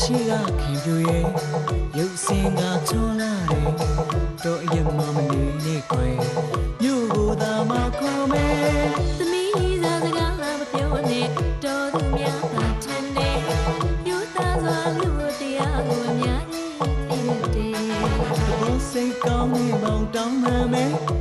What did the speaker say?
ရှိကခင်ပြရဲ့ရုပ်စင်ကချောလာတယ်တော့အရင်မှမနေနဲ့ခွဲမြို့ကိုသာမခေါ်မယ်သမီးစားစကားမပြောနဲ့တော်သူများသာထင်တယ်ယူသားစွာလူတရားကိုအများကြီးသိတယ်ဘုံစိတ်ကောင်းနေမောင်တောင်းမှမယ်